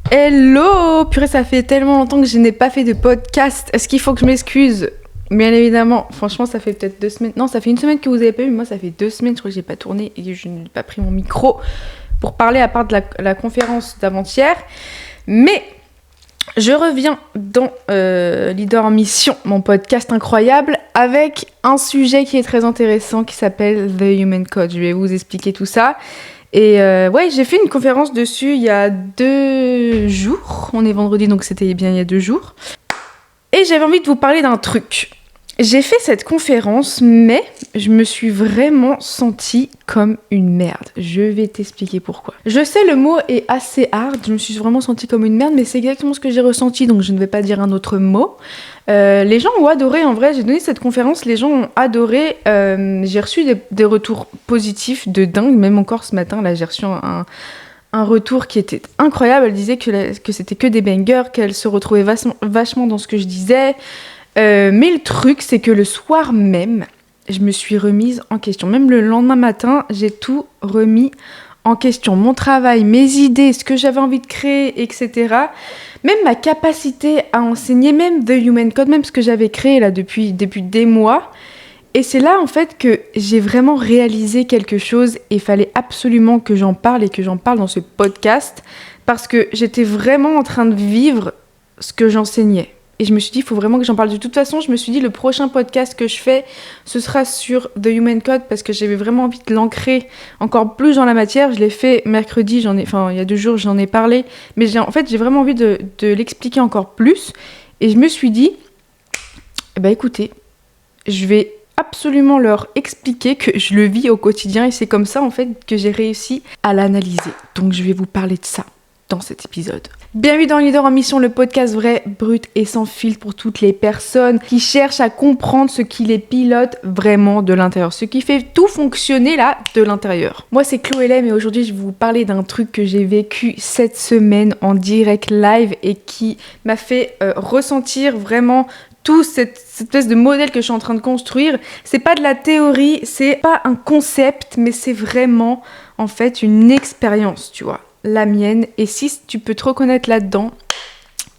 Hello! Purée, ça fait tellement longtemps que je n'ai pas fait de podcast. Est-ce qu'il faut que je m'excuse? Bien évidemment. Franchement, ça fait peut-être 2 semaines. Non, ça fait 1 semaine que vous avez pas eu. Moi, ça fait 2 semaines, je crois que j'ai pas tourné et je n'ai pas pris mon micro pour parler à part de la conférence d'avant-hier. Mais je reviens dans Leader en Mission, mon podcast incroyable, avec un sujet qui est très intéressant qui s'appelle The Human Code. Je vais vous expliquer tout ça. Et ouais, j'ai fait une conférence dessus il y a 2 jours. On est vendredi, donc c'était bien il y a 2 jours. Et j'avais envie de vous parler d'un truc. J'ai fait cette conférence, mais je me suis vraiment sentie comme une merde. Je vais t'expliquer pourquoi. Je sais, le mot est assez hard. Je me suis vraiment sentie comme une merde, mais c'est exactement ce que j'ai ressenti, donc je ne vais pas dire un autre mot. Les gens ont adoré, en vrai, j'ai donné cette conférence, les gens ont adoré. J'ai reçu des retours positifs de dingue, même encore ce matin, là, j'ai reçu un retour qui était incroyable. Elle disait que c'était que des bangers, qu'elle se retrouvait vachement dans ce que je disais. Mais le truc, c'est que le soir même, je me suis remise en question. Même le lendemain matin, j'ai tout remis en question. Mon travail, mes idées, ce que j'avais envie de créer, etc. Même ma capacité à enseigner, même The Human Code, même ce que j'avais créé là depuis des mois. Et c'est là, en fait, que j'ai vraiment réalisé quelque chose et il fallait absolument que j'en parle et que j'en parle dans ce podcast parce que j'étais vraiment en train de vivre ce que j'enseignais. Et je me suis dit, il faut vraiment que j'en parle. De toute façon, je me suis dit, le prochain podcast que je fais, ce sera sur The Human Code parce que j'avais vraiment envie de l'ancrer encore plus dans la matière. Je l'ai fait mercredi, il y a 2 jours, j'en ai parlé. Mais j'ai vraiment envie de l'expliquer encore plus. Et je me suis dit, écoutez, je vais absolument leur expliquer que je le vis au quotidien et c'est comme ça en fait que j'ai réussi à l'analyser. Donc je vais vous parler de ça dans cet épisode. Bienvenue dans Leader en Mission, le podcast vrai, brut et sans filtre pour toutes les personnes qui cherchent à comprendre ce qui les pilote vraiment de l'intérieur, ce qui fait tout fonctionner là de l'intérieur. Moi c'est Chloé Lem et aujourd'hui je vais vous parler d'un truc que j'ai vécu cette semaine en direct live et qui m'a fait ressentir vraiment tout cette espèce de modèle que je suis en train de construire. C'est pas de la théorie, c'est pas un concept, mais c'est vraiment en fait une expérience, tu vois, la mienne. Et si tu peux te reconnaître là-dedans,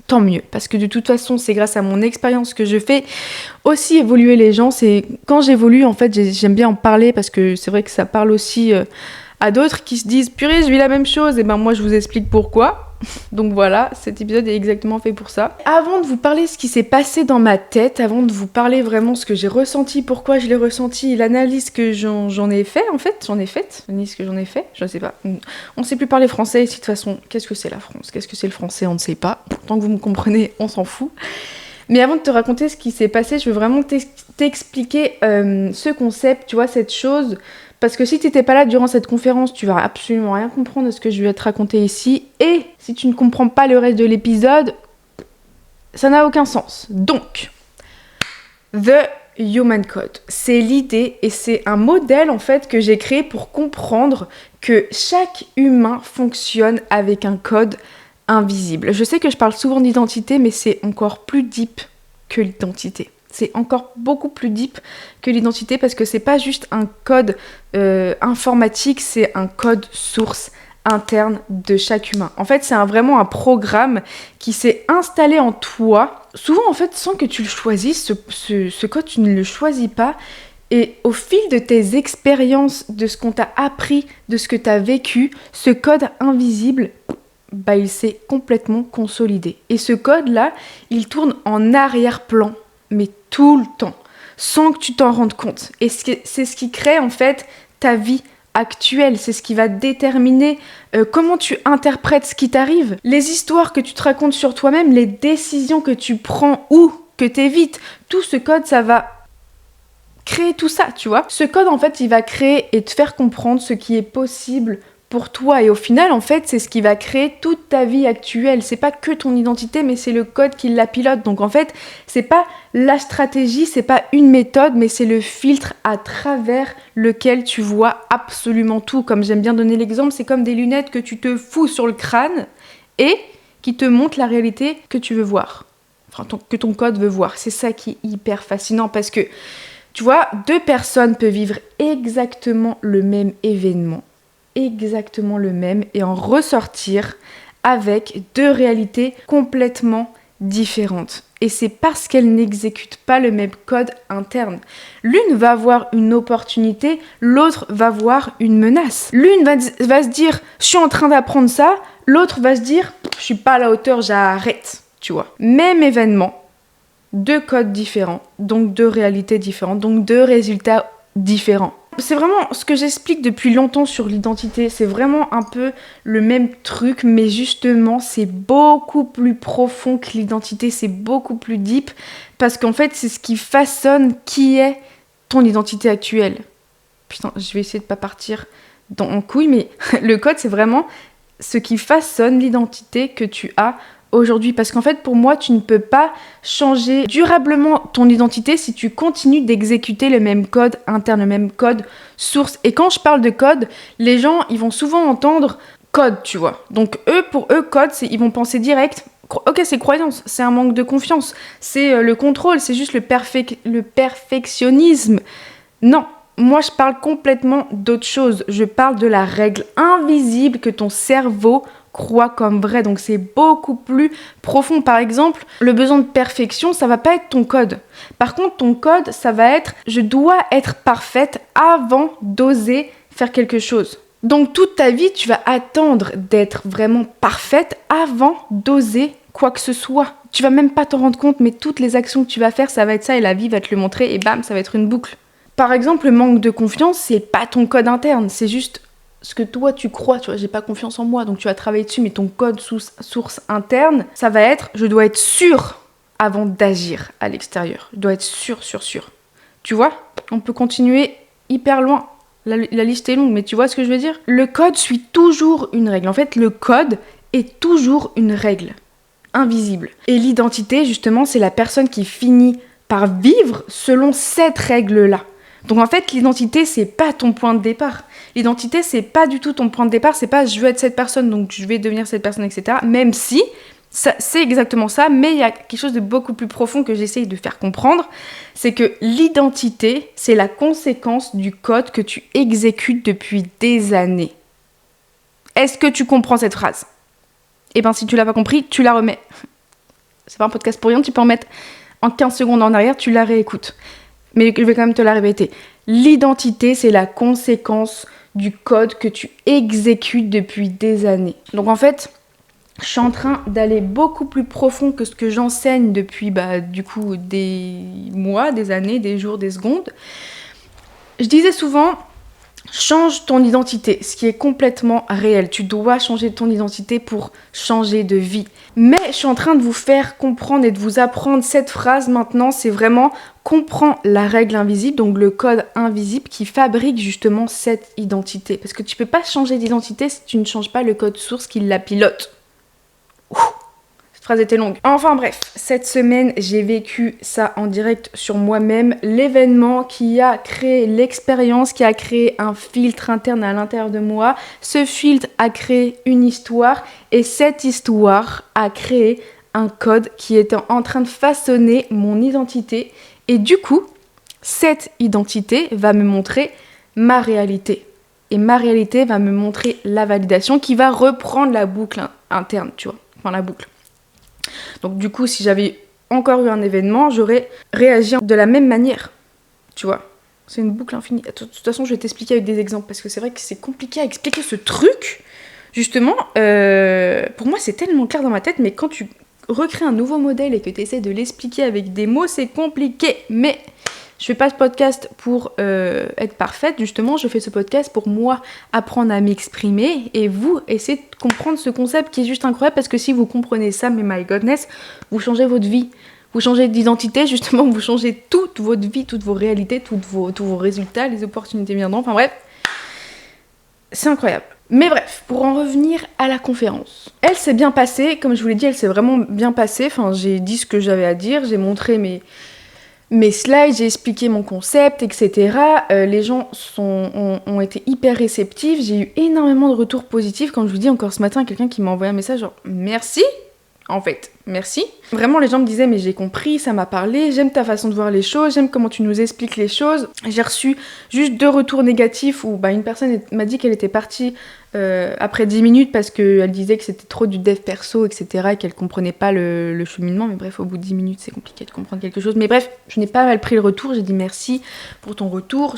tant mieux, parce que de toute façon, c'est grâce à mon expérience que je fais aussi évoluer les gens. C'est quand j'évolue, en fait, j'aime bien en parler parce que c'est vrai que ça parle aussi à d'autres qui se disent « Purée, je vis la même chose », et ben moi, je vous explique pourquoi. Donc voilà, cet épisode est exactement fait pour ça. Avant de vous parler ce qui s'est passé dans ma tête, avant de vous parler vraiment ce que j'ai ressenti, pourquoi je l'ai ressenti, l'analyse que j'en ai fait en fait, l'analyse que j'en ai fait, je sais pas. On sait plus parler français ici de toute façon. Qu'est-ce que c'est la France? Qu'est-ce que c'est le français? On ne sait pas. Tant que vous me comprenez, on s'en fout. Mais avant de te raconter ce qui s'est passé, je veux vraiment t'expliquer ce concept, tu vois, cette chose. Parce que si tu n'étais pas là durant cette conférence, tu vas absolument rien comprendre de ce que je vais te raconter ici. Et si tu ne comprends pas le reste de l'épisode, ça n'a aucun sens. Donc, The Human Code, c'est l'idée et c'est un modèle en fait que j'ai créé pour comprendre que chaque humain fonctionne avec un code invisible. Je sais que je parle souvent d'identité, mais c'est encore plus deep que l'identité. C'est encore beaucoup plus deep que l'identité parce que c'est pas juste un code informatique, c'est un code source interne de chaque humain. En fait, c'est vraiment un programme qui s'est installé en toi, souvent en fait sans que tu le choisisses. Ce code, tu ne le choisis pas. Et au fil de tes expériences, de ce qu'on t'a appris, de ce que tu as vécu, ce code invisible, il s'est complètement consolidé. Et ce code-là, il tourne en arrière-plan, mais tout le temps, sans que tu t'en rendes compte. Et c'est ce qui crée en fait ta vie actuelle, c'est ce qui va déterminer comment tu interprètes ce qui t'arrive, les histoires que tu te racontes sur toi-même, les décisions que tu prends ou que tu évites. Tout ce code, ça va créer tout ça, tu vois. Ce code, en fait, il va créer et te faire comprendre ce qui est possible pour toi. Et au final, en fait, c'est ce qui va créer toute ta vie actuelle. C'est pas que ton identité, mais c'est le code qui la pilote. Donc en fait, c'est pas la stratégie, c'est pas une méthode, mais c'est le filtre à travers lequel tu vois absolument tout. Comme j'aime bien donner l'exemple, c'est comme des lunettes que tu te fous sur le crâne et qui te montrent la réalité que tu veux voir. Enfin, que ton code veut voir. C'est ça qui est hyper fascinant parce que, tu vois, 2 personnes peuvent vivre exactement le même événement, exactement le même, et en ressortir avec deux réalités complètement différentes. Et c'est parce qu'elles n'exécutent pas le même code interne. L'une va avoir une opportunité, l'autre va voir une menace. L'une va se dire « je suis en train d'apprendre ça », l'autre va se dire « je suis pas à la hauteur, j'arrête », tu vois. Même événement, deux codes différents, donc deux réalités différentes, donc deux résultats différents. C'est vraiment ce que j'explique depuis longtemps sur l'identité, c'est vraiment un peu le même truc, mais justement c'est beaucoup plus profond que l'identité, c'est beaucoup plus deep, parce qu'en fait c'est ce qui façonne qui est ton identité actuelle. Putain, je vais essayer de pas partir en couille, mais le code c'est vraiment ce qui façonne l'identité que tu as aujourd'hui, parce qu'en fait pour moi tu ne peux pas changer durablement ton identité si tu continues d'exécuter le même code interne, le même code source. Et quand je parle de code, les gens ils vont souvent entendre code, tu vois, donc pour eux code ils vont penser direct ok, c'est croyance, c'est un manque de confiance, c'est le contrôle, c'est juste le perfectionnisme. Non, moi je parle complètement d'autre chose, je parle de la règle invisible que ton cerveau croit comme vrai, donc c'est beaucoup plus profond. Par exemple, le besoin de perfection, ça va pas être ton code. Par contre, ton code, ça va être je dois être parfaite avant d'oser faire quelque chose. Donc toute ta vie, tu vas attendre d'être vraiment parfaite avant d'oser quoi que ce soit. Tu vas même pas t'en rendre compte, mais toutes les actions que tu vas faire, ça va être ça et la vie va te le montrer et bam, ça va être une boucle. Par exemple, le manque de confiance, c'est pas ton code interne, c'est juste ce que toi tu crois, tu vois, j'ai pas confiance en moi, donc tu vas travailler dessus, mais ton code source interne, ça va être je dois être sûr avant d'agir à l'extérieur. Je dois être sûr. Tu vois, on peut continuer hyper loin. La liste est longue, mais tu vois ce que je veux dire ? Le code suit toujours une règle. En fait, le code est toujours une règle invisible. Et l'identité, justement, c'est la personne qui finit par vivre selon cette règle-là. Donc en fait, l'identité, c'est pas ton point de départ. L'identité, c'est pas du tout ton point de départ. C'est pas je veux être cette personne, donc je vais devenir cette personne, etc. Même si c'est exactement ça, mais il y a quelque chose de beaucoup plus profond que j'essaye de faire comprendre. C'est que l'identité, c'est la conséquence du code que tu exécutes depuis des années. Est-ce que tu comprends cette phrase ? Eh bien, si tu l'as pas compris, tu la remets. C'est pas un podcast pour rien, tu peux en mettre en 15 secondes en arrière, tu la réécoutes. Mais je vais quand même te la répéter. L'identité, c'est la conséquence du code que tu exécutes depuis des années. Donc en fait, je suis en train d'aller beaucoup plus profond que ce que j'enseigne depuis du coup des mois, des années, des jours, des secondes. Je disais souvent, change ton identité, ce qui est complètement réel. Tu dois changer ton identité pour changer de vie. Mais je suis en train de vous faire comprendre et de vous apprendre cette phrase maintenant, c'est vraiment comprends la règle invisible, donc le code invisible qui fabrique justement cette identité. Parce que tu peux pas changer d'identité si tu ne changes pas le code source qui la pilote. Ouh, cette phrase était longue. Enfin bref, cette semaine, j'ai vécu ça en direct sur moi-même. L'événement qui a créé l'expérience, qui a créé un filtre interne à l'intérieur de moi. Ce filtre a créé une histoire et cette histoire a créé un code qui était en train de façonner mon identité. Et du coup, cette identité va me montrer ma réalité. Et ma réalité va me montrer la validation qui va reprendre la boucle interne, tu vois. Enfin, la boucle. Donc du coup, si j'avais encore eu un événement, j'aurais réagi de la même manière. Tu vois, c'est une boucle infinie. De toute façon, je vais t'expliquer avec des exemples parce que c'est vrai que c'est compliqué à expliquer ce truc. Justement, pour moi, c'est tellement clair dans ma tête, mais quand tu recrées un nouveau modèle et que tu essaies de l'expliquer avec des mots, c'est compliqué. Mais je fais pas ce podcast pour être parfaite, justement, je fais ce podcast pour moi apprendre à m'exprimer et vous essayer de comprendre ce concept qui est juste incroyable parce que si vous comprenez ça, mais my godness, vous changez votre vie. Vous changez d'identité, justement, vous changez toute votre vie, toutes vos réalités, tous vos résultats, les opportunités viendront, enfin bref, c'est incroyable. Mais bref, pour en revenir à la conférence. Elle s'est bien passée, comme je vous l'ai dit, elle s'est vraiment bien passée, enfin j'ai dit ce que j'avais à dire, j'ai montré mes slides, j'ai expliqué mon concept, etc. Les gens ont été hyper réceptifs. J'ai eu énormément de retours positifs. Comme je vous dis encore ce matin, quelqu'un qui m'a envoyé un message genre « Merci !» en fait. Merci. Vraiment, les gens me disaient, mais j'ai compris, ça m'a parlé, j'aime ta façon de voir les choses, j'aime comment tu nous expliques les choses. J'ai reçu juste 2 retours négatifs où une personne m'a dit qu'elle était partie après 10 minutes parce qu'elle disait que c'était trop du dev perso, etc. et qu'elle comprenait pas le cheminement. Mais bref, au bout de 10 minutes, c'est compliqué de comprendre quelque chose. Mais bref, je n'ai pas mal pris le retour. J'ai dit merci pour ton retour.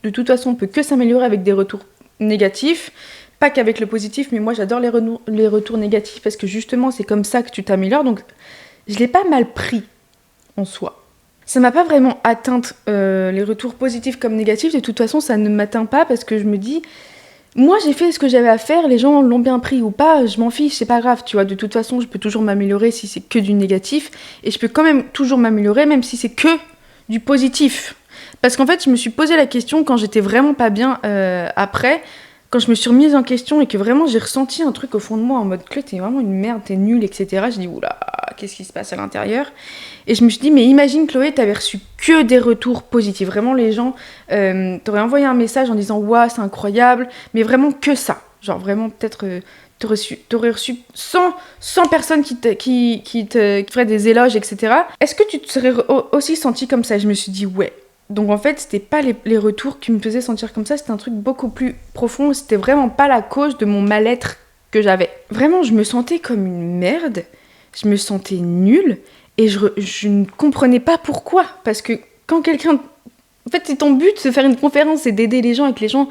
De toute façon, on peut que s'améliorer avec des retours négatifs. Pas qu'avec le positif, mais moi j'adore les retours négatifs parce que justement c'est comme ça que tu t'améliores. Donc je l'ai pas mal pris en soi. Ça m'a pas vraiment atteinte les retours positifs comme négatifs. De toute façon ça ne m'atteint pas parce que je me dis, moi j'ai fait ce que j'avais à faire, les gens l'ont bien pris ou pas, je m'en fiche, c'est pas grave, tu vois. De toute façon je peux toujours m'améliorer si c'est que du négatif et je peux quand même toujours m'améliorer même si c'est que du positif. Parce qu'en fait je me suis posé la question quand j'étais vraiment pas bien après. Quand je me suis remise en question et que vraiment j'ai ressenti un truc au fond de moi en mode que t'es vraiment une merde, t'es nulle, etc. J'ai dit oula, qu'est-ce qui se passe à l'intérieur? Et je me suis dit, mais imagine Chloé, t'avais reçu que des retours positifs. Vraiment, les gens t'auraient envoyé un message en disant ouah, c'est incroyable, mais vraiment que ça. Genre vraiment, peut-être t'aurais reçu 100 personnes qui te feraient des éloges, etc. Est-ce que tu te serais aussi senti comme ça? Je me suis dit ouais. Donc en fait, c'était pas les retours qui me faisaient sentir comme ça, c'était un truc beaucoup plus profond, c'était vraiment pas la cause de mon mal-être que j'avais. Vraiment, je me sentais comme une merde, je me sentais nulle, et je ne comprenais pas pourquoi. Parce que quand quelqu'un... En fait, c'est ton but de faire une conférence et d'aider les gens, et que les gens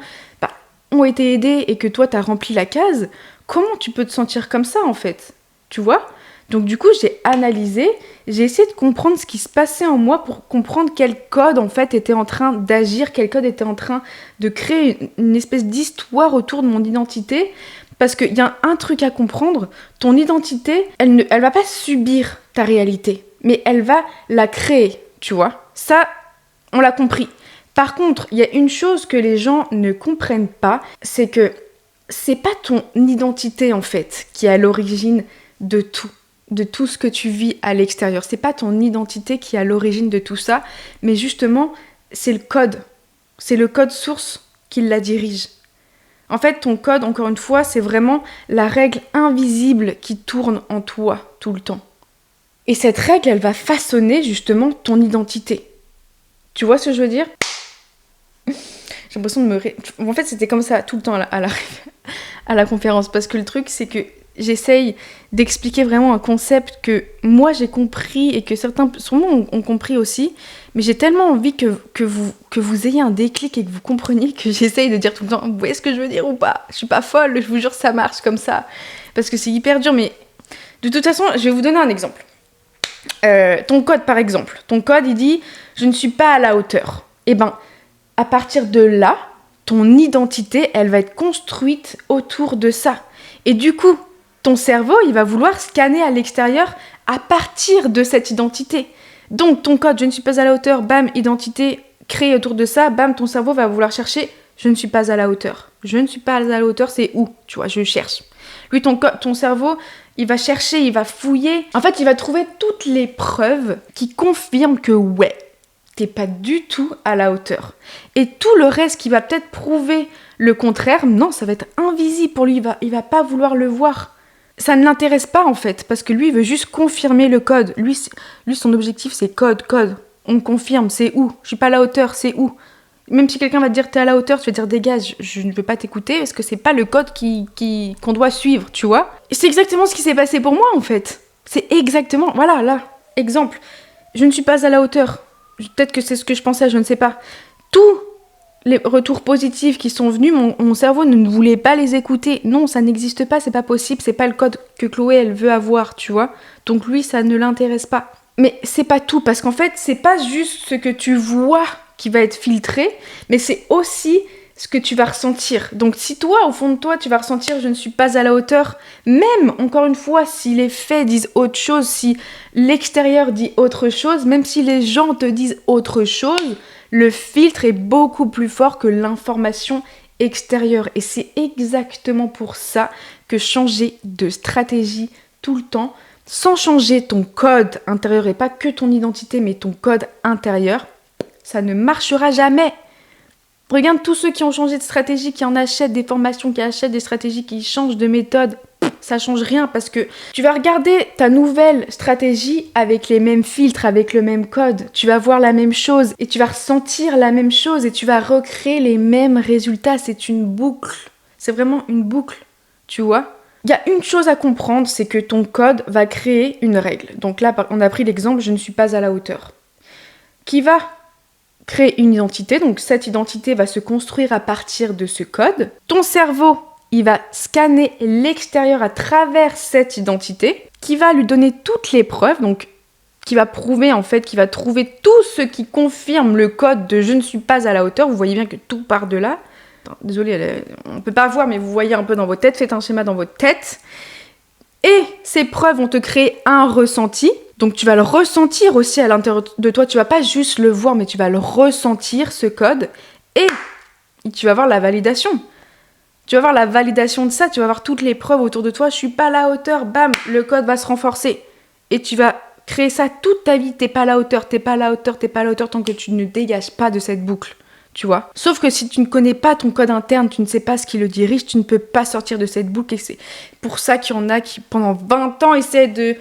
ont été aidés, et que toi, t'as rempli la case, comment tu peux te sentir comme ça, en fait? Tu vois ? Donc du coup, j'ai analysé, j'ai essayé de comprendre ce qui se passait en moi pour comprendre quel code en fait était en train d'agir, quel code était en train de créer une espèce d'histoire autour de mon identité. Parce qu'il y a un truc à comprendre, ton identité, elle va pas subir ta réalité, mais elle va la créer, tu vois. Ça, on l'a compris. Par contre, il y a une chose que les gens ne comprennent pas, c'est que c'est pas ton identité en fait qui est à l'origine de tout ce que tu vis à l'extérieur. C'est pas ton identité qui est à l'origine de tout ça, mais justement, c'est le code. C'est le code source qui la dirige. En fait, ton code, encore une fois, c'est vraiment la règle invisible qui tourne en toi tout le temps. Et cette règle, elle va façonner justement ton identité. Tu vois ce que je veux dire ? J'ai l'impression de me... En fait, c'était comme ça tout le temps à la conférence, parce que le truc, c'est que j'essaye d'expliquer vraiment un concept que moi j'ai compris et que certains sûrement ont compris aussi, mais j'ai tellement envie que vous ayez un déclic et que vous compreniez que j'essaye de dire tout le temps, vous voyez ce que je veux dire ou pas? Je suis pas folle, je vous jure ça marche comme ça, parce que c'est hyper dur, mais de toute façon je vais vous donner un exemple. Ton code par exemple, ton code il dit je ne suis pas à la hauteur. Et ben à partir de là, ton identité elle va être construite autour de ça. Et du coup, ton cerveau, il va vouloir scanner à l'extérieur à partir de cette identité. Donc, ton code, je ne suis pas à la hauteur, bam, identité créée autour de ça, bam, ton cerveau va vouloir chercher, je ne suis pas à la hauteur. Je ne suis pas à la hauteur, c'est où? Tu vois, je cherche. Lui, ton cerveau, il va chercher, il va fouiller. En fait, il va trouver toutes les preuves qui confirment que ouais, t'es pas du tout à la hauteur. Et tout le reste qui va peut-être prouver le contraire, non, ça va être invisible pour lui, il va pas vouloir le voir. Ça ne l'intéresse pas en fait, parce que lui, il veut juste confirmer le code. Lui son objectif, c'est code. On confirme, c'est où? Je suis pas à la hauteur, c'est où? Même si quelqu'un va te dire t'es à la hauteur, tu vas dire dégage, je ne veux pas t'écouter, parce que c'est pas le code qu'on doit suivre, tu vois? Et c'est exactement ce qui s'est passé pour moi en fait. C'est exactement, voilà, là, exemple. Je ne suis pas à la hauteur. Peut-être que c'est ce que je pensais, je ne sais pas. Tous les retours positifs qui sont venus, mon cerveau ne voulait pas les écouter. Non, ça n'existe pas, c'est pas possible, c'est pas le code que Chloé, elle veut avoir, tu vois. Donc lui, ça ne l'intéresse pas. Mais c'est pas tout, parce qu'en fait, c'est pas juste ce que tu vois qui va être filtré, mais c'est aussi ce que tu vas ressentir. Donc si toi, au fond de toi, tu vas ressentir je ne suis pas à la hauteur, même, encore une fois, si les faits disent autre chose, si l'extérieur dit autre chose, même si les gens te disent autre chose, le filtre est beaucoup plus fort que l'information extérieure. Et c'est exactement pour ça que changer de stratégie tout le temps, sans changer ton code intérieur, et pas que ton identité, mais ton code intérieur, ça ne marchera jamais. Regarde tous ceux qui ont changé de stratégie, qui en achètent des formations, qui achètent des stratégies, qui changent de méthode. ça change rien parce que tu vas regarder ta nouvelle stratégie avec les mêmes filtres, avec le même code. Tu vas voir la même chose et tu vas ressentir la même chose et tu vas recréer les mêmes résultats. C'est une boucle. C'est vraiment une boucle, tu vois. Il y a une chose à comprendre, c'est que ton code va créer une règle. Donc là, on a pris l'exemple, je ne suis pas à la hauteur. Qui va créer une identité, donc cette identité va se construire à partir de ce code. Ton cerveau, il va scanner l'extérieur à travers cette identité, qui va lui donner toutes les preuves, donc qui va prouver en fait, qui va trouver tout ce qui confirme le code de je ne suis pas à la hauteur. Vous voyez bien que tout part de là. Désolée, on ne peut pas voir, mais vous voyez un peu dans votre tête, faites un schéma dans votre tête. Et ces preuves vont te créer un ressenti. Donc tu vas le ressentir aussi à l'intérieur de toi. Tu vas pas juste le voir, mais tu vas le ressentir, ce code. Et tu vas voir la validation. Tu vas voir la validation de ça. Tu vas voir toutes les preuves autour de toi. Je suis pas à la hauteur. Bam, le code va se renforcer. Et tu vas créer ça toute ta vie. T'es pas à la hauteur, t'es pas à la hauteur, t'es pas à la hauteur tant que tu ne dégages pas de cette boucle. Tu vois. Sauf que si tu ne connais pas ton code interne, tu ne sais pas ce qui le dirige, tu ne peux pas sortir de cette boucle. Et c'est pour ça qu'il y en a qui, pendant 20 ans, essaient de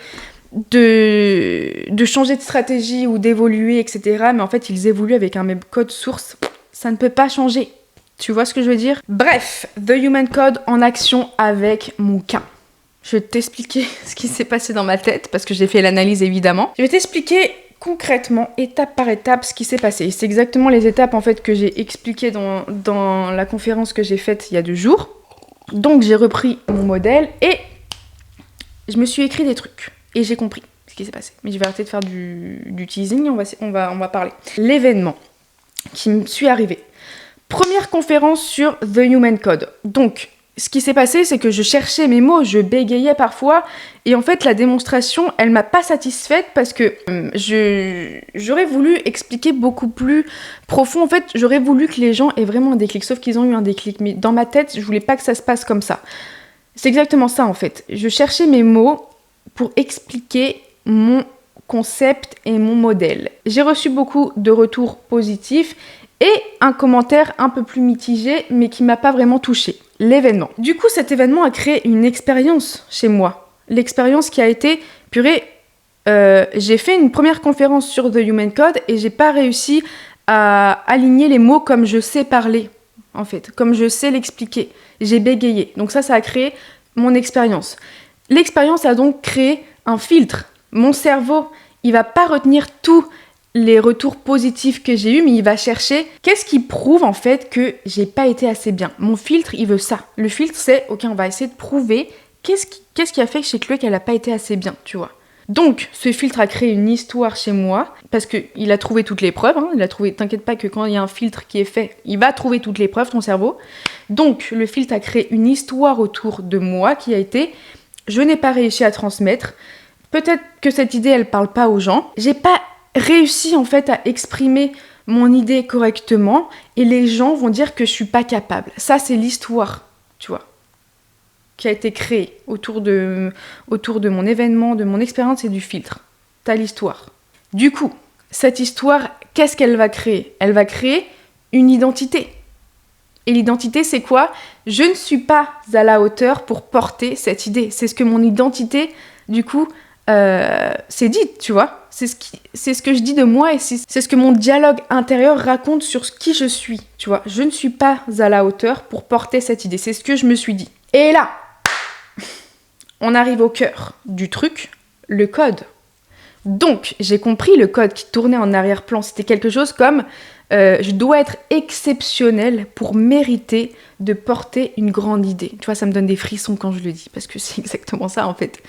changer de stratégie ou d'évoluer, etc. Mais en fait, ils évoluent avec un même code source. Ça ne peut pas changer. Tu vois ce que je veux dire? Bref, The Human Code en action avec mon cas. Je vais t'expliquer ce qui s'est passé dans ma tête, parce que j'ai fait l'analyse, évidemment. Je vais t'expliquer concrètement, étape par étape, ce qui s'est passé. C'est exactement les étapes en fait que j'ai expliquées dans la conférence que j'ai faite il y a 2 jours. Donc j'ai repris mon modèle et je me suis écrit des trucs. Et j'ai compris ce qui s'est passé. Mais je vais arrêter de faire du teasing, on va parler. L'événement qui me suis arrivé. Première conférence sur The Human Code. Donc, ce qui s'est passé, c'est que je cherchais mes mots, je bégayais parfois, et en fait, la démonstration, elle m'a pas satisfaite parce que j'aurais voulu expliquer beaucoup plus profond. En fait, j'aurais voulu que les gens aient vraiment un déclic, sauf qu'ils ont eu un déclic. Mais dans ma tête, je voulais pas que ça se passe comme ça. C'est exactement ça, en fait. Je cherchais mes mots pour expliquer mon concept et mon modèle. J'ai reçu beaucoup de retours positifs et un commentaire un peu plus mitigé, mais qui m'a pas vraiment touchée. L'événement. Du coup, cet événement a créé une expérience chez moi. L'expérience qui a été, purée, j'ai fait une première conférence sur The Human Code et j'ai pas réussi à aligner les mots comme je sais parler, en fait, comme je sais l'expliquer. J'ai bégayé. Donc ça a créé mon expérience. L'expérience a donc créé un filtre. Mon cerveau, il va pas retenir tous les retours positifs que j'ai eus, mais il va chercher qu'est-ce qui prouve en fait que j'ai pas été assez bien. Mon filtre, il veut ça. Le filtre, c'est, ok, on va essayer de prouver qu'est-ce qui a fait que chez Chloé qu'elle a pas été assez bien, tu vois. Donc, ce filtre a créé une histoire chez moi, parce qu'il a trouvé toutes les preuves, hein, il a trouvé, t'inquiète pas que quand il y a un filtre qui est fait, il va trouver toutes les preuves, ton cerveau. Donc, le filtre a créé une histoire autour de moi qui a été, je n'ai pas réussi à transmettre, peut-être que cette idée, elle parle pas aux gens, j'ai pas réussi en fait à exprimer mon idée correctement, et les gens vont dire que je suis pas capable. Ça, c'est l'histoire, tu vois, qui a été créée autour de mon événement, de mon expérience et du filtre. T'as l'histoire. Du coup, cette histoire, qu'est-ce qu'elle va créer? Elle va créer une identité. Et l'identité, c'est quoi? Je ne suis pas à la hauteur pour porter cette idée. C'est ce que mon identité, du coup, s'est dit, tu vois. C'est ce que je dis de moi et c'est ce que mon dialogue intérieur raconte sur qui je suis, tu vois. Je ne suis pas à la hauteur pour porter cette idée. C'est ce que je me suis dit. Et là, on arrive au cœur du truc, le code. Donc, j'ai compris le code qui tournait en arrière-plan. C'était quelque chose comme je dois être exceptionnel pour mériter de porter une grande idée. Tu vois, ça me donne des frissons quand je le dis, parce que c'est exactement ça en fait.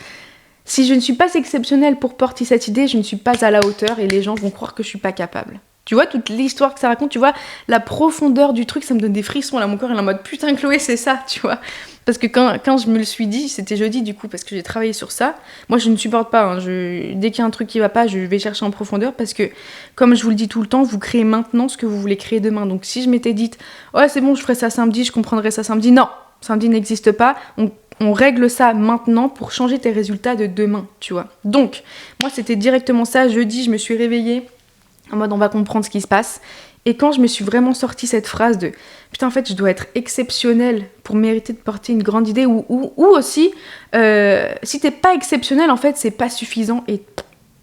Si je ne suis pas exceptionnelle pour porter cette idée, je ne suis pas à la hauteur et les gens vont croire que je suis pas capable. Tu vois, toute l'histoire que ça raconte, tu vois, la profondeur du truc, ça me donne des frissons. Là, mon corps est en mode putain, Chloé, c'est ça, tu vois. Parce que quand je me le suis dit, c'était jeudi du coup, parce que j'ai travaillé sur ça. Moi, je ne supporte pas. Hein, dès qu'il y a un truc qui va pas, je vais chercher en profondeur parce que, comme je vous le dis tout le temps, vous créez maintenant ce que vous voulez créer demain. Donc, si je m'étais dit, ouais, c'est bon, je ferai ça samedi, je comprendrai ça samedi. Non, samedi n'existe pas. On règle ça maintenant pour changer tes résultats de demain, tu vois. Donc, moi, c'était directement ça. Jeudi, je me suis réveillée en mode on va comprendre ce qui se passe. Et quand je me suis vraiment sorti cette phrase de putain, en fait, je dois être exceptionnelle pour mériter de porter une grande idée, ou aussi, si t'es pas exceptionnel, en fait, c'est pas suffisant et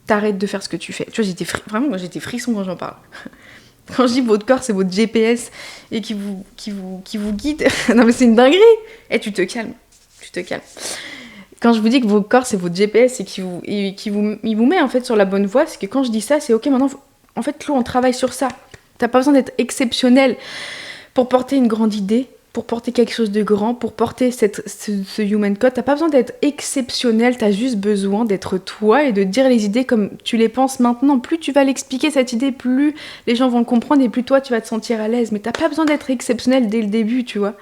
t'arrêtes de faire ce que tu fais. Tu vois, vraiment, j'étais frisson quand j'en parle. Quand je dis votre corps, c'est votre GPS et qui vous guide. Non, mais c'est une dinguerie. Et tu te calmes. Quand je vous dis que votre corps, c'est votre GPS et il vous met en fait sur la bonne voie, c'est que quand je dis ça, c'est ok, maintenant, en fait, Chloé, on travaille sur ça. T'as pas besoin d'être exceptionnel pour porter une grande idée, pour porter quelque chose de grand, pour porter ce human code. T'as pas besoin d'être exceptionnel, t'as juste besoin d'être toi et de dire les idées comme tu les penses maintenant. Plus tu vas l'expliquer cette idée, plus les gens vont le comprendre et plus toi tu vas te sentir à l'aise. Mais t'as pas besoin d'être exceptionnel dès le début, tu vois.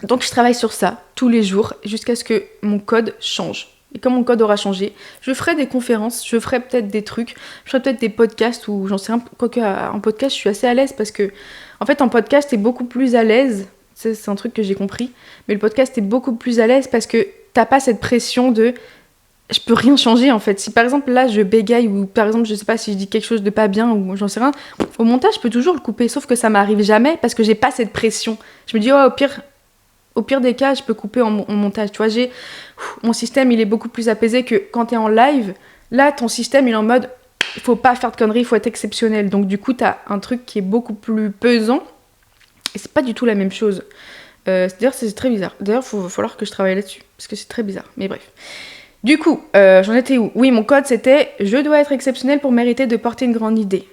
Donc je travaille sur ça tous les jours jusqu'à ce que mon code change. Et quand mon code aura changé, je ferai des conférences, je ferai peut-être des trucs, je ferai peut-être des podcasts ou j'en sais rien. Quoique en podcast, je suis assez à l'aise parce que, en fait, en podcast, t'es beaucoup plus à l'aise. C'est un truc que j'ai compris. Mais le podcast, t'es beaucoup plus à l'aise parce que t'as pas cette pression de je peux rien changer en fait. Si par exemple là je bégaye ou par exemple je sais pas si je dis quelque chose de pas bien ou j'en sais rien, au montage, je peux toujours le couper. Sauf que ça m'arrive jamais parce que j'ai pas cette pression. Je me dis, oh, au pire des cas, je peux couper en montage. Tu vois, mon système, il est beaucoup plus apaisé que quand t'es en live. Là, ton système, il est en mode, il faut pas faire de conneries, il faut être exceptionnel. Donc, du coup, t'as un truc qui est beaucoup plus pesant. Et c'est pas du tout la même chose. D'ailleurs, c'est très bizarre. D'ailleurs, il va falloir que je travaille là-dessus. Parce que c'est très bizarre. Mais bref. Du coup, j'en étais où ? Oui, mon code, c'était, je dois être exceptionnel pour mériter de porter une grande idée.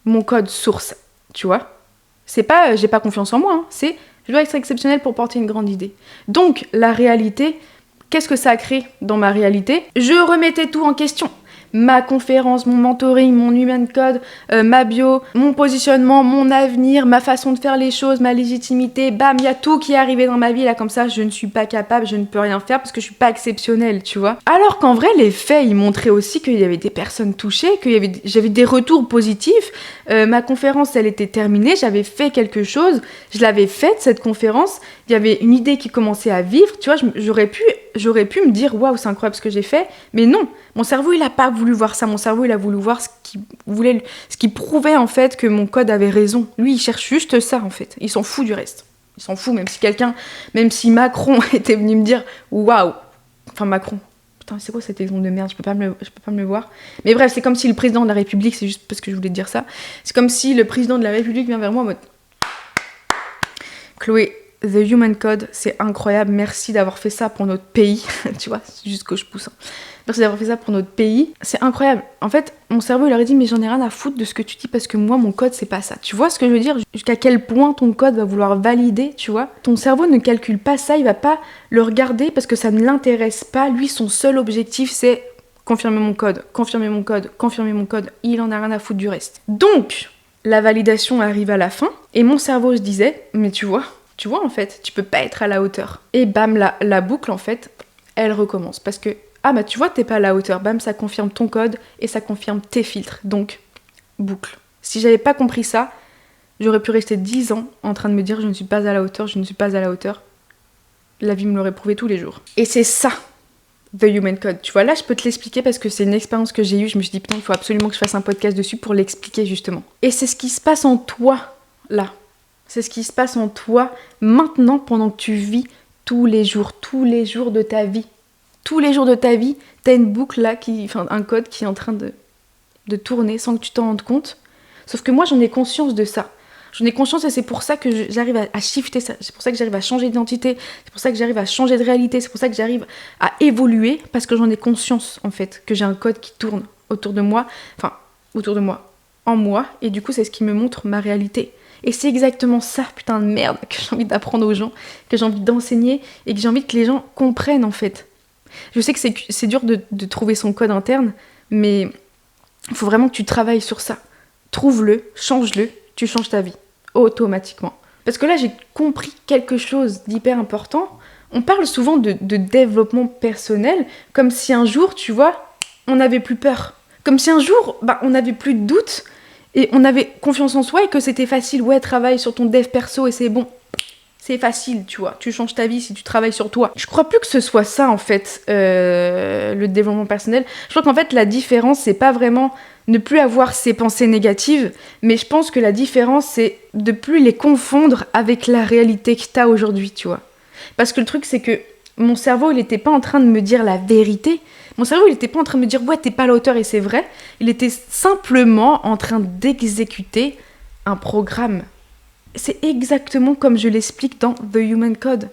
Mon code source, tu vois. C'est pas, j'ai pas confiance en moi, hein. C'est... je dois être exceptionnel pour porter une grande idée. Donc, la réalité, qu'est-ce que ça a créé dans ma réalité ? Je remettais tout en question. Ma conférence, mon mentoring, mon human code, ma bio, mon positionnement, mon avenir, ma façon de faire les choses, ma légitimité, bam, il y a tout qui est arrivé dans ma vie, là, comme ça, je ne suis pas capable, je ne peux rien faire parce que je suis pas exceptionnelle, tu vois. Alors qu'en vrai, les faits, ils montraient aussi qu'il y avait des personnes touchées, j'avais des retours positifs, ma conférence, elle était terminée, j'avais fait quelque chose, je l'avais faite, cette conférence, il y avait une idée qui commençait à vivre, tu vois, j'aurais pu me dire, waouh, c'est incroyable ce que j'ai fait, mais non, mon cerveau, il a pas voulu voir ça, mon cerveau, il a voulu voir ce qui prouvait en fait que mon code avait raison. Lui, il cherche juste ça en fait, il s'en fout du reste. Il s'en fout, même si Macron était venu me dire, waouh, enfin Macron, putain, c'est quoi cet exemple de merde, je peux pas me le voir. Mais bref, c'est comme si le président de la République, c'est juste parce que je voulais te dire ça, c'est comme si le président de la République vient vers moi en mode, Chloé, The Human Code, c'est incroyable, merci d'avoir fait ça pour notre pays, tu vois, c'est juste que je pousse. Merci d'avoir fait ça pour notre pays, c'est incroyable. En fait, mon cerveau, il aurait dit, mais j'en ai rien à foutre de ce que tu dis parce que moi, mon code, c'est pas ça. Tu vois ce que je veux dire ? Jusqu'à quel point ton code va vouloir valider, tu vois ? Ton cerveau ne calcule pas ça, il va pas le regarder parce que ça ne l'intéresse pas. Lui, son seul objectif, c'est confirmer mon code, confirmer mon code, confirmer mon code. Il en a rien à foutre du reste. Donc, la validation arrive à la fin et mon cerveau se disait, mais tu vois en fait, tu peux pas être à la hauteur. Et bam, la boucle en fait, elle recommence. Parce que, ah bah tu vois, t'es pas à la hauteur, bam, ça confirme ton code et ça confirme tes filtres. Donc, boucle. Si j'avais pas compris ça, j'aurais pu rester 10 ans en train de me dire je ne suis pas à la hauteur, je ne suis pas à la hauteur. La vie me l'aurait prouvé tous les jours. Et c'est ça, The Human Code. Tu vois, là, je peux te l'expliquer parce que c'est une expérience que j'ai eue. Je me suis dit, putain, il faut absolument que je fasse un podcast dessus pour l'expliquer justement. Et c'est ce qui se passe en toi, là. C'est ce qui se passe en toi maintenant pendant que tu vis tous les jours de ta vie. Tous les jours de ta vie, t'as une boucle là, un code qui est en train de tourner sans que tu t'en rendes compte. Sauf que moi, j'en ai conscience de ça. J'en ai conscience et c'est pour ça que j'arrive à shifter ça. C'est pour ça que j'arrive à changer d'identité. C'est pour ça que j'arrive à changer de réalité. C'est pour ça que j'arrive à évoluer parce que j'en ai conscience en fait, que j'ai un code qui tourne autour de moi, en moi. Et du coup, c'est ce qui me montre ma réalité. Et c'est exactement ça, putain de merde, que j'ai envie d'apprendre aux gens, que j'ai envie d'enseigner et que j'ai envie que les gens comprennent en fait. Je sais que c'est dur de trouver son code interne, mais il faut vraiment que tu travailles sur ça. Trouve-le, change-le, tu changes ta vie, automatiquement. Parce que là, j'ai compris quelque chose d'hyper important. On parle souvent de développement personnel, comme si un jour, tu vois, on n'avait plus peur. Comme si un jour, on n'avait plus de doute, et on avait confiance en soi et que c'était facile. Ouais, travaille sur ton dev perso et c'est bon. c'est facile, tu vois. Tu changes ta vie si tu travailles sur toi. Je crois plus que ce soit ça, en fait, le développement personnel. Je crois qu'en fait, la différence, c'est pas vraiment ne plus avoir ces pensées négatives, mais je pense que la différence, c'est de plus les confondre avec la réalité que t'as aujourd'hui, tu vois. Parce que le truc, c'est que mon cerveau, il était pas en train de me dire la vérité. Mon cerveau, il était pas en train de me dire « Ouais, t'es pas à la hauteur et c'est vrai ». Il était simplement en train d'exécuter un programme. C'est exactement comme je l'explique dans The Human Code.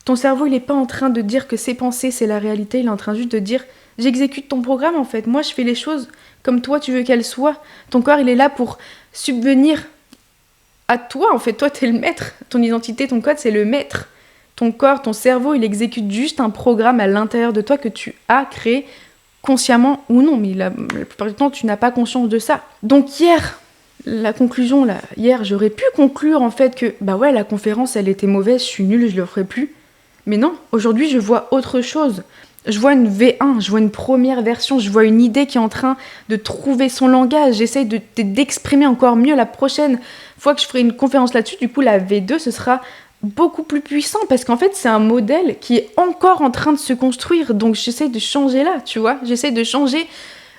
Ton cerveau, il est pas en train de dire que ses pensées, c'est la réalité. Il est en train juste de dire « J'exécute ton programme, en fait. Moi, je fais les choses comme toi, tu veux qu'elles soient. » Ton corps, il est là pour subvenir à toi, en fait. Toi, t'es le maître. Ton identité, ton code, c'est le maître. Ton corps, ton cerveau, il exécute juste un programme à l'intérieur de toi que tu as créé consciemment ou non. Mais la plupart du temps, tu n'as pas conscience de ça. Donc hier, la conclusion, là, hier, j'aurais pu conclure en fait que, bah ouais, la conférence, elle était mauvaise, je suis nulle, je le ferai plus. Mais non, aujourd'hui, je vois autre chose. Je vois une V1, je vois une première version, je vois une idée qui est en train de trouver son langage. J'essaye d'exprimer encore mieux la prochaine fois que je ferai une conférence là-dessus. Du coup, la V2, ce sera beaucoup plus puissant parce qu'en fait, c'est un modèle qui est encore en train de se construire. Donc, j'essaye de changer là, tu vois. J'essaye de changer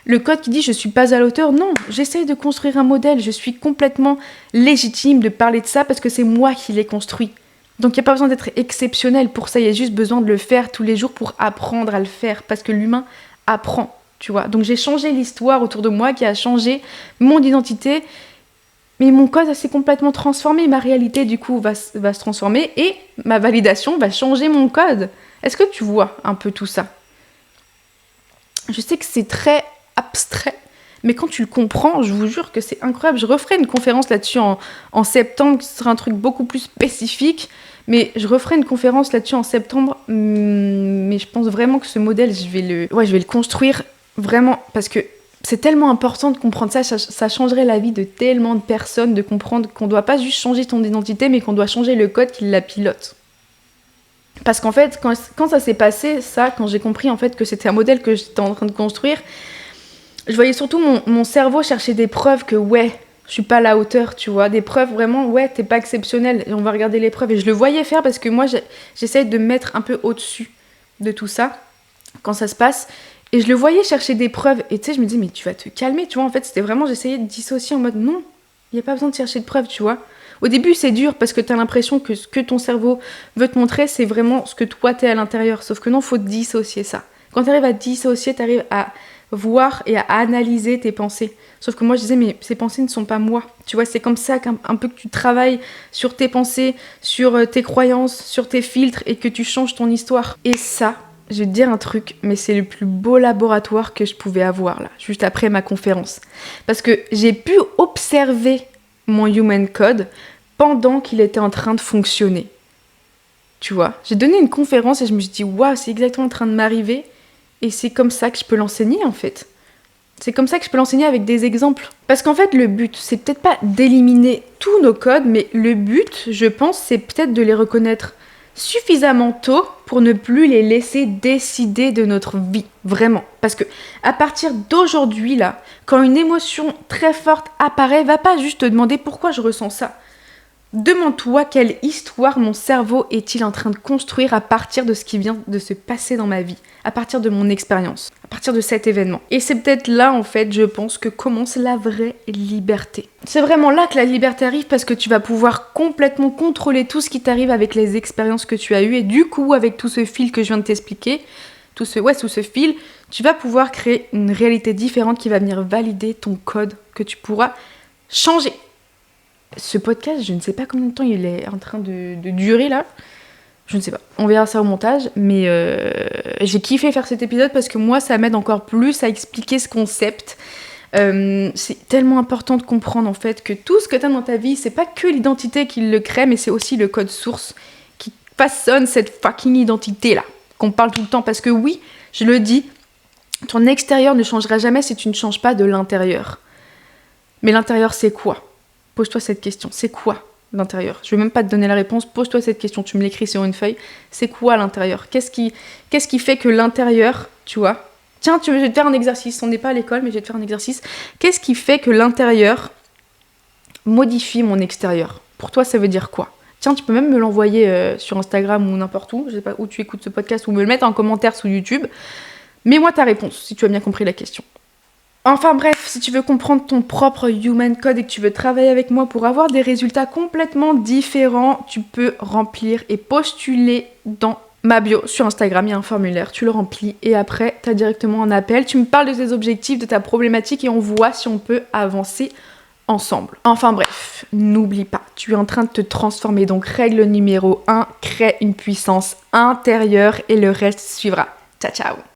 le code qui dit « je suis pas à la hauteur ». Non, j'essaye de construire un modèle. Je suis complètement légitime de parler de ça parce que c'est moi qui l'ai construit. Donc, il n'y a pas besoin d'être exceptionnel pour ça. Il y a juste besoin de le faire tous les jours pour apprendre à le faire. Parce que l'humain apprend, tu vois. Donc, j'ai changé l'histoire autour de moi qui a changé mon identité. Mais mon code s'est complètement transformé. Ma réalité, du coup, va se transformer. Et ma validation va changer mon code. Est-ce que tu vois un peu tout ça? Je sais que c'est très abstrait. Mais quand tu le comprends, je vous jure que c'est incroyable. Je referai une conférence là-dessus en septembre. Ce sera un truc beaucoup plus spécifique. Mais je referai une conférence là-dessus en septembre. Mais je pense vraiment que ce modèle, je vais le construire vraiment. Parce que c'est tellement important de comprendre ça. Ça changerait la vie de tellement de personnes de comprendre qu'on ne doit pas juste changer ton identité, mais qu'on doit changer le code qui la pilote. Parce qu'en fait, quand ça s'est passé, ça, quand j'ai compris en fait que c'était un modèle que j'étais en train de construire, je voyais surtout mon cerveau chercher des preuves que ouais, je suis pas à la hauteur, tu vois, des preuves vraiment, ouais, t'es pas exceptionnel, et on va regarder les preuves. Et je le voyais faire parce que moi, j'essaye de me mettre un peu au-dessus de tout ça, quand ça se passe. Et je le voyais chercher des preuves, et tu sais, je me dis, mais tu vas te calmer, tu vois, en fait, c'était vraiment, j'essayais de dissocier en mode, non, il n'y a pas besoin de chercher de preuves, tu vois. Au début, c'est dur parce que t'as l'impression que ce que ton cerveau veut te montrer, c'est vraiment ce que toi, t'es à l'intérieur. Sauf que non, faut dissocier ça. Quand t'arrives à dissocier, t'arrives à voir et à analyser tes pensées. Sauf que moi, je disais, mais ces pensées ne sont pas moi. Tu vois, c'est comme ça un peu que tu travailles sur tes pensées, sur tes croyances, sur tes filtres et que tu changes ton histoire. Et ça, je vais te dire un truc, mais c'est le plus beau laboratoire que je pouvais avoir, là, juste après ma conférence. Parce que j'ai pu observer mon Human Code pendant qu'il était en train de fonctionner. Tu vois, j'ai donné une conférence et je me suis dit, waouh, c'est exactement en train de m'arriver. Et c'est comme ça que je peux l'enseigner, en fait. C'est comme ça que je peux l'enseigner avec des exemples. Parce qu'en fait, le but, c'est peut-être pas d'éliminer tous nos codes, mais le but, je pense, c'est peut-être de les reconnaître suffisamment tôt pour ne plus les laisser décider de notre vie. Vraiment. Parce que à partir d'aujourd'hui, là, quand une émotion très forte apparaît, va pas juste te demander pourquoi je ressens ça. Demande-toi quelle histoire mon cerveau est-il en train de construire à partir de ce qui vient de se passer dans ma vie, à partir de mon expérience, à partir de cet événement. Et c'est peut-être là, en fait, je pense que commence la vraie liberté. C'est vraiment là que la liberté arrive parce que tu vas pouvoir complètement contrôler tout ce qui t'arrive avec les expériences que tu as eues et du coup, avec tout ce fil que je viens de t'expliquer, sous ce fil, tu vas pouvoir créer une réalité différente qui va venir valider ton code que tu pourras changer. Ce podcast, je ne sais pas combien de temps il est en train de durer là. Je ne sais pas. On verra ça au montage. Mais j'ai kiffé faire cet épisode parce que moi, ça m'aide encore plus à expliquer ce concept. C'est tellement important de comprendre en fait que tout ce que tu as dans ta vie, c'est pas que l'identité qui le crée, mais c'est aussi le code source qui façonne cette fucking identité là, qu'on parle tout le temps. Parce que oui, je le dis, ton extérieur ne changera jamais si tu ne changes pas de l'intérieur. Mais l'intérieur, c'est quoi ? Pose-toi cette question. C'est quoi l'intérieur? Je vais même pas te donner la réponse. Pose-toi cette question. Tu me l'écris sur une feuille. C'est quoi l'intérieur? Qu'est-ce qui fait que l'intérieur, tu vois? Tiens, je vais te faire un exercice. On n'est pas à l'école, mais je vais te faire un exercice. Qu'est-ce qui fait que l'intérieur modifie mon extérieur? Pour toi, ça veut dire quoi? Tiens, tu peux même me l'envoyer sur Instagram ou n'importe où, je sais pas où tu écoutes ce podcast, ou me le mettre en commentaire sous YouTube. Mets-moi ta réponse, si tu as bien compris la question. Enfin bref, si tu veux comprendre ton propre Human Code et que tu veux travailler avec moi pour avoir des résultats complètement différents, tu peux remplir et postuler dans ma bio sur Instagram, il y a un formulaire, tu le remplis et après, tu as directement un appel, tu me parles de tes objectifs, de ta problématique et on voit si on peut avancer ensemble. Enfin bref, n'oublie pas, tu es en train de te transformer, donc règle numéro 1, crée une puissance intérieure et le reste suivra. Ciao ciao.